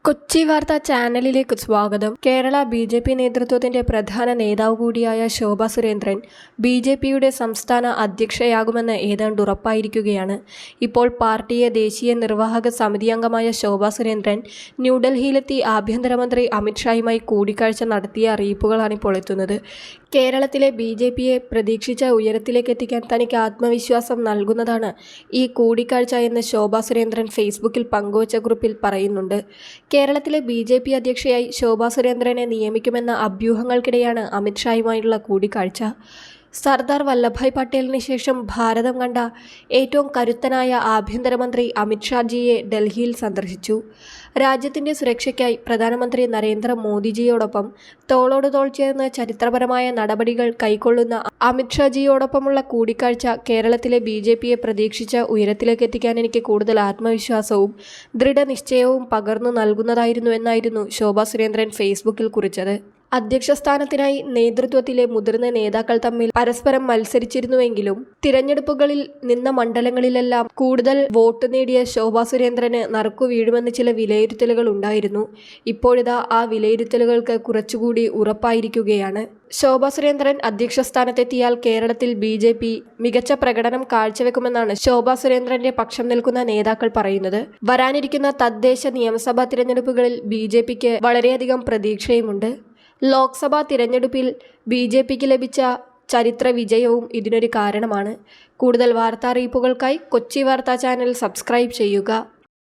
കൊച്ചി വാർത്താ ചാനലിലേക്ക് സ്വാഗതം. കേരള ബി.ജെ.പി. നേതൃത്വത്തിന്റെ പ്രധാന നേതാവ് കൂടിയായ ശോഭാ സുരേന്ദ്രൻ ബി.ജെ.പിയുടെ സംസ്ഥാന അധ്യക്ഷയാകുമെന്ന് ഏതാണ്ട് ഉറപ്പായിരിക്കുകയാണ്. ഇപ്പോൾ പാർട്ടിയെ ദേശീയ നിർവാഹക സമിതി അംഗമായ ശോഭാ സുരേന്ദ്രൻ ന്യൂഡൽഹിയിലെത്തി ആഭ്യന്തരമന്ത്രി അമിത് ഷായുമായി കൂടിക്കാഴ്ച നടത്തിയ അറിയിപ്പുകളാണിപ്പോൾ എത്തുന്നത്. കേരളത്തിലെ ബി.ജെ.പിയെ പ്രതീക്ഷിച്ച ഉയരത്തിലേക്ക് എത്തിക്കാൻ തനിക്ക് ആത്മവിശ്വാസം നൽകുന്നതാണ് ഈ കൂടിക്കാഴ്ച എന്ന് ശോഭാ സുരേന്ദ്രൻ ഫേസ്ബുക്കിൽ പങ്കുവച്ച കുറിപ്പിൽ പറയുന്നുണ്ട്. കേരളത്തിലെ ബി.ജെ.പി. അധ്യക്ഷയായി ശോഭാ സുരേന്ദ്രനെ നിയമിക്കുമെന്ന അഭ്യൂഹങ്ങൾക്കിടെയാണ് അമിത് ഷായുമായുള്ള കൂടിക്കാഴ്ച. സർദാർ വല്ലഭായ് പട്ടേലിന് ശേഷം ഭാരതം കണ്ട ഏറ്റവും കരുത്തനായ ആഭ്യന്തരമന്ത്രി അമിത് ഷാജിയെ ഡൽഹിയിൽ സന്ദർശിച്ചു. രാജ്യത്തിന്റെ സുരക്ഷയ്ക്കായി പ്രധാനമന്ത്രി നരേന്ദ്ര മോദിജിയോടൊപ്പം തോളോട് തോൾ ചേർന്ന് ചരിത്രപരമായ നടപടികൾ കൈക്കൊള്ളുന്ന അമിത് ഷാജിയോടൊപ്പമുള്ള കൂടിക്കാഴ്ച കേരളത്തിലെ ബി.ജെ.പിയെ പ്രതീക്ഷിച്ച ഉയരത്തിലേക്ക് എത്തിക്കാൻ എനിക്ക് കൂടുതൽ ആത്മവിശ്വാസവും ദൃഢനിശ്ചയവും പകർന്നു നൽകുന്നതായിരുന്നു എന്നായിരുന്നു ശോഭാ സുരേന്ദ്രൻ ഫേസ്ബുക്കിൽ കുറിച്ചത്. അധ്യക്ഷ സ്ഥാനത്തിനായി നേതൃത്വത്തിലെ മുതിർന്ന നേതാക്കൾ തമ്മിൽ പരസ്പരം മത്സരിച്ചിരുന്നുവെങ്കിലും തിരഞ്ഞെടുപ്പുകളിൽ നിന്ന മണ്ഡലങ്ങളിലെല്ലാം കൂടുതൽ വോട്ട് നേടിയ ശോഭാ സുരേന്ദ്രന് നറുക്കു വീഴുമെന്ന് ചില വിലയിരുത്തലുകൾ ഉണ്ടായിരുന്നു. ഇപ്പോഴിതാ ആ വിലയിരുത്തലുകൾക്ക് കുറച്ചുകൂടി ഉറപ്പായിരിക്കുകയാണ്. ശോഭാ സുരേന്ദ്രൻ അധ്യക്ഷ സ്ഥാനത്തെത്തിയാൽ കേരളത്തിൽ ബി.ജെ.പി. മികച്ച പ്രകടനം കാഴ്ചവെക്കുമെന്നാണ് ശോഭാ സുരേന്ദ്രന്റെ പക്ഷം നിൽക്കുന്ന നേതാക്കൾ പറയുന്നത്. വരാനിരിക്കുന്ന തദ്ദേശ നിയമസഭാ തിരഞ്ഞെടുപ്പുകളിൽ ബി.ജെ.പിക്ക് വളരെയധികം പ്രതീക്ഷയുമുണ്ട്. ലോക്സഭാ തിരഞ്ഞെടുപ്പിൽ ബി.ജെ.പിക്ക് ലഭിച്ച ചരിത്ര വിജയവും ഇതിനൊരു കാരണമാണ്. കൂടുതൽ വാർത്താ അറിയിപ്പുകൾക്കായി കൊച്ചി വാർത്താ ചാനൽ സബ്സ്ക്രൈബ് ചെയ്യുക.